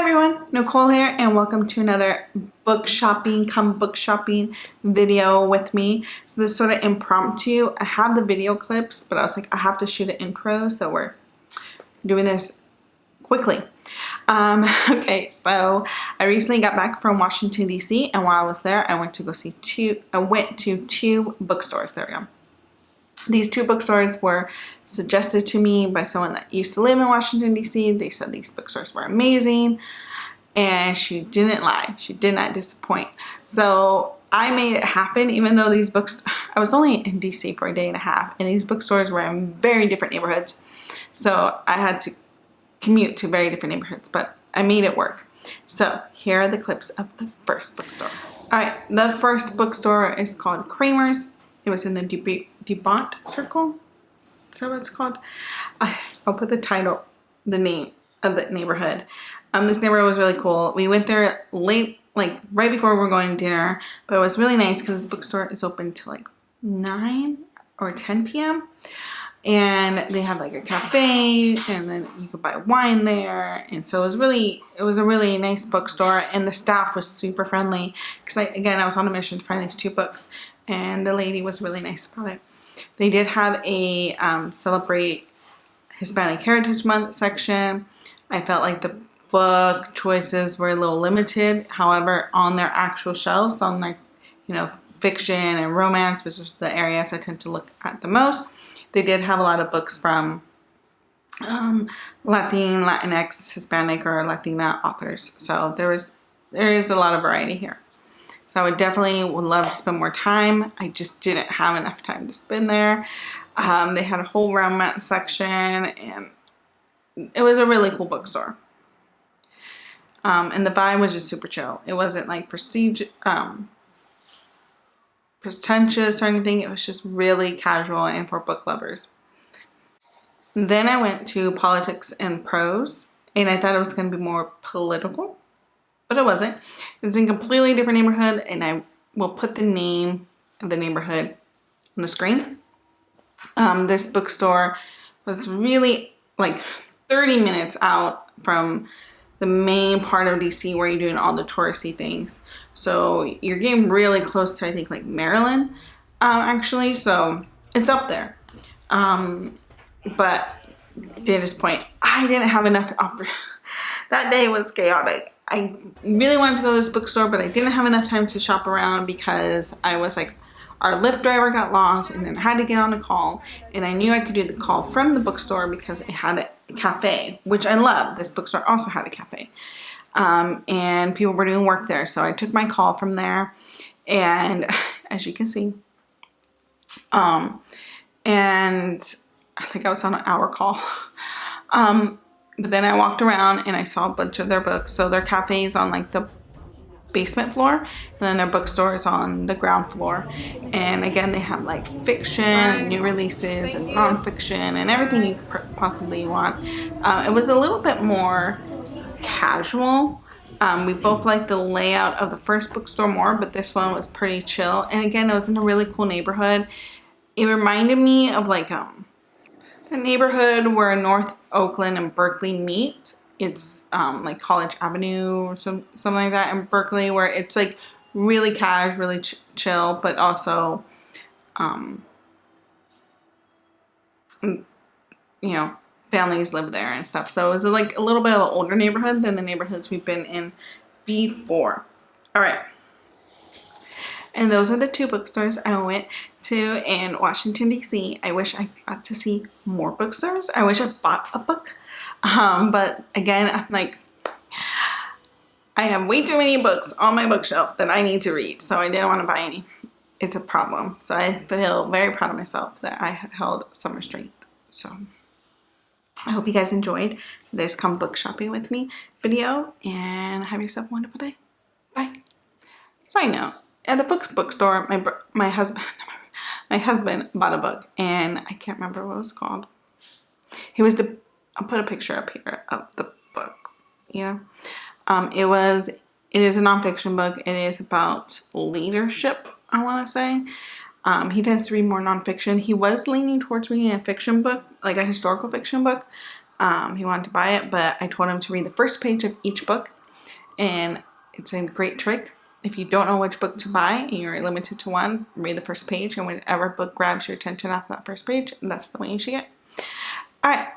everyone, Nicole here, and welcome to another book shopping video with me. So this is sort of impromptu. I have the video clips, but I was like, I have to shoot an intro, so we're doing this quickly. Okay, so I recently got back from Washington, D.C., and while I was there, I went to two bookstores. There we go. These two bookstores were suggested to me by someone that used to live in Washington, D.C. They said these bookstores were amazing, and she didn't lie. She did not disappoint. So I made it happen, even though these books, I was only in D.C. for a day and a half, and these bookstores were in very different neighborhoods. So I had to commute to very different neighborhoods, but I made it work. So here are the clips of the first bookstore. All right, the first bookstore is called Kramer's. It was in the DuPont Circle. Is that what it's called? I'll put the title, the name of the neighborhood. This neighborhood was really cool. We went there late, like right before we were going to dinner, but it was really nice because this bookstore is open till like 9 or 10 p.m. And they have like a cafe, and then you could buy wine there. And so it was a really nice bookstore, and the staff was super friendly because I was on a mission to find these two books, and the lady was really nice about it. They did have a celebrate Hispanic Heritage Month section. I felt like the book choices were a little limited. However, on their actual shelves, on like, fiction and romance, which is the areas I tend to look at the most, they did have a lot of books from Latinx, Hispanic, or Latina authors. So there is a lot of variety here. So I would love to spend more time. I just didn't have enough time to spend there. They had a whole romance section, and it was a really cool bookstore. And the vibe was just super chill. It wasn't like pretentious or anything. It was just really casual and for book lovers. Then I went to Politics and Prose, and I thought it was going to be more political. But it wasn't. It's in a completely different neighborhood, and I will put the name of the neighborhood on the screen. This bookstore was really like 30 minutes out from the main part of DC where you're doing all the touristy things. So you're getting really close to, I think, like Maryland, actually. So it's up there. But at this point, I didn't have enough that day was chaotic. I really wanted to go to this bookstore, but I didn't have enough time to shop around because I was like, our Lyft driver got lost, and then I had to get on a call, and I knew I could do the call from the bookstore because it had a cafe, which I love. This bookstore also had a cafe, and people were doing work there, so I took my call from there, and as you can see, and I think I was on an hour call. But then I walked around and I saw a bunch of their books. So their cafe is on like the basement floor, and then their bookstore is on the ground floor. And again, they have like fiction, new releases, and nonfiction, and everything you could possibly want. It was a little bit more casual. We both liked the layout of the first bookstore more, but this one was pretty chill. And again, it was in a really cool neighborhood. It reminded me of like a neighborhood where North Oakland and Berkeley meet. It's like College Avenue or something like that in Berkeley, where it's like really casual, really chill, but also families live there and stuff. So it was like a little bit of an older neighborhood than the neighborhoods we've been in before. All right. And those are the two bookstores I went to in Washington, D.C. I wish I got to see more bookstores. I wish I bought a book. But again, I'm like, I have way too many books on my bookshelf that I need to read, so I didn't want to buy any. It's a problem. So I feel very proud of myself that I held some restraint. So I hope you guys enjoyed this Come Book Shopping With Me video, and have yourself a wonderful day. Bye. Side note. At the bookstore, my husband bought a book, and I can't remember what it was called. I'll put a picture up here of the book. Yeah, it is a nonfiction book. It is about leadership, I want to say. He tends to read more nonfiction. He was leaning towards reading a fiction book, like a historical fiction book, He wanted to buy it, but I told him to read the first page of each book, and it's a great trick. If you don't know which book to buy and you're limited to one, read the first page, and whatever book grabs your attention off that first page, that's the one you should get. Alright,